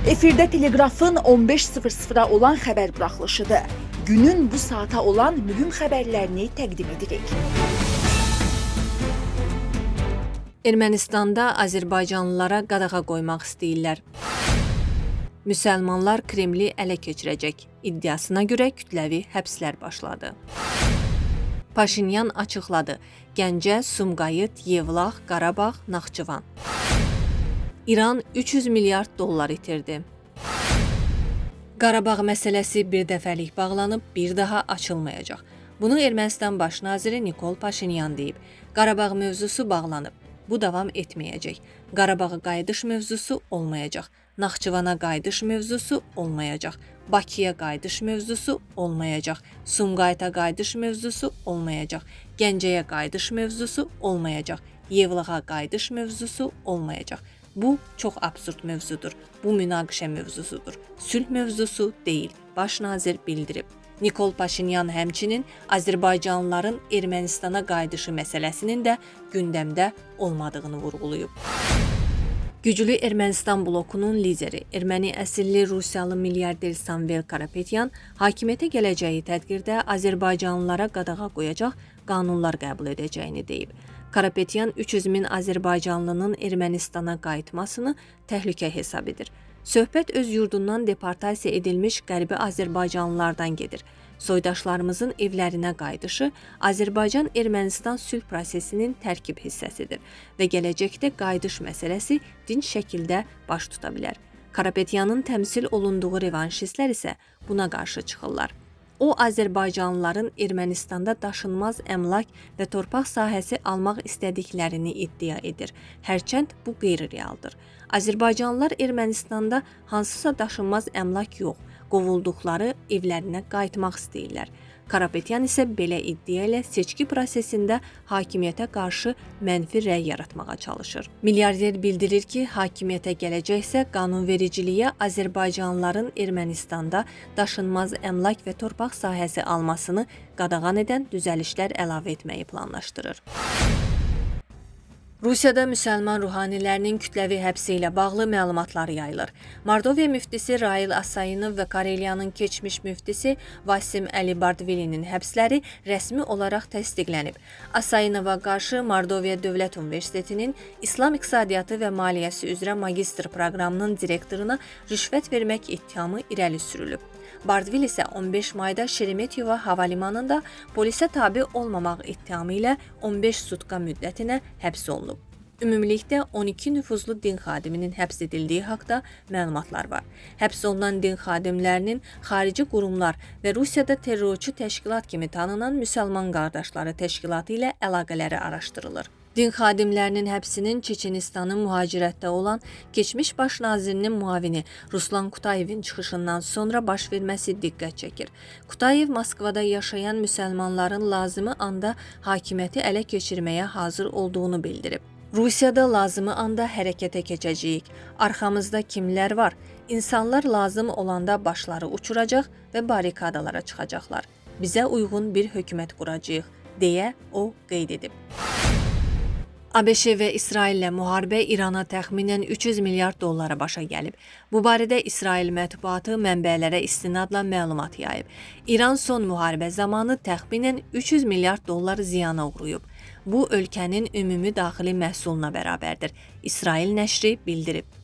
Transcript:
Efirdə Telegrafın 15:00-a olan xəbər buraxılışıdır. Günün bu saata olan mühüm xəbərlərini təqdim edirik. Ermənistanda Azərbaycanlılara qadağa qoymaq istəyirlər. Müsəlmanlar Kremli ələ keçirəcək iddiasına görə kütləvi həbslər başladı. Paşinyan açıqladı. Gəncə, Sumqayıt, Yevlax, Qarabağ, Naxçıvan. İran 300 milyard dollar itirdi. Qarabağ məsələsi bir dəfəlik bağlanıb, bir daha açılmayacaq. Bunu Ermənistan baş naziri Nikol Paşinyan deyib. Qarabağ mövzusu bağlanıb. Bu davam etməyəcək. Qarabağa qayıdış mövzusu olmayacaq. Naxçıvana qayıdış mövzusu olmayacaq. Bakıya qayıdış mövzusu olmayacaq. Sumqayıta qayıdış mövzusu olmayacaq. Gəncəyə qayıdış mövzusu olmayacaq. Yevlağa qayıdış mövzusu olmayacaq. Bu çox absurd mövzudur. Bu münaqişə mövzusudur. Sülh mövzusu deyil, baş nazir bildirib. Nikol Paşinyan həmçinin Azərbaycanlıların Ermənistana qayıdışı məsələsinin də gündəmdə olmadığını vurğulayıb. Güclü Ermənistan blokunun lideri, erməni əsilli Rusiyalı milyarder Samvel Karapetyan hakimiyyətə gələcəyi tədbirdə Azərbaycanlılara qadağa qoyacaq qanunlar qəbul edəcəyini deyib. Karapetyan 300 min Azərbaycanlının Ermənistana qayıtmasını təhlükə hesab edir. Söhbət öz yurdundan deportasiya edilmiş qərbi Azərbaycanlılardan gedir. Soydaşlarımızın evlərinə qayıdışı Azərbaycan-Ermənistan sülh prosesinin tərkib hissəsidir və gələcəkdə qayıdış məsələsi dinc şəkildə baş tuta bilər. Karapetyanın təmsil olunduğu revanşistlər isə buna qarşı çıxırlar. O, Azərbaycanlıların Ermənistanda daşınmaz əmlak və torpaq sahəsi almaq istədiklərini iddia edir. Hərçənd bu qeyri-realdır. Azərbaycanlılar Ermənistanda hansısa daşınmaz əmlak yox, qovulduqları evlərinə qayıtmaq istəyirlər. Karapetyan isə belə iddia ilə seçki prosesində hakimiyyətə qarşı mənfi rəy yaratmağa çalışır. Milyarder bildirir ki, hakimiyyətə gələcəksə qanunvericiliyə Azərbaycanlıların Ermənistanda daşınmaz əmlak və torpaq sahəsi almasını qadağan edən düzəlişlər əlavə etməyi planlaşdırır. Rusiyada müsəlman ruhanilərinin kütləvi həbsi ilə bağlı məlumatlar yayılır. Mordoviya müftisi Rail Asayinov və Kareliyanın keçmiş müftisi Vasim Əlibardvilinin həbsləri rəsmi olaraq təsdiqlənib. Asayinova qarşı Mordoviya Dövlət Universitetinin İslam İqtisadiyyatı və Maliyyəsi üzrə magistr proqramının direktoruna rüşvət vermək ittihamı irəli sürülüb. Bardvil isə 15 mayda Şeremetiyeva hava limanında polisə tabe olmamaq ittihamı ilə 15 sutka müddətinə həbs olunub. Ümumilikdə 12 nüfuzlu din xadiminin həbs edildiyi haqda məlumatlar var. Həbs olunan din xadimlərinin xarici qurumlar və Rusiyada terrorçu təşkilat kimi tanınan Müsəlman Qardaşları Təşkilatı ilə əlaqələri araşdırılır. Din xadimlərinin həbsinin Çeçenistanın mühacirətdə olan keçmiş baş nazirinin müavini Ruslan Kutayevin çıxışından sonra baş verməsi diqqət çəkir. Kutayev Moskvada yaşayan müsəlmanların lazımı anda hakimiyyəti ələ keçirməyə hazır olduğunu bildirib. Rusiyada lazımı anda hərəkətə keçəcəyik. Arxamızda kimlər var? İnsanlar lazım olanda başları uçuracaq və barikadalara çıxacaqlar. Bizə uyğun bir hökumət quracağıq, deyə o qeyd edib. ABŞ və İsraillə müharibə İrana təxminən 300 milyard dollara başa gəlib. Bu barədə İsrail mətbuatı mənbələrə istinadla məlumat yayıb. İran son müharibə zamanı təxminən 300 milyard dollar ziyana uğrayıb. Bu ölkənin ümumi daxili məhsuluna bərabərdir. İsrail nəşri bildirib.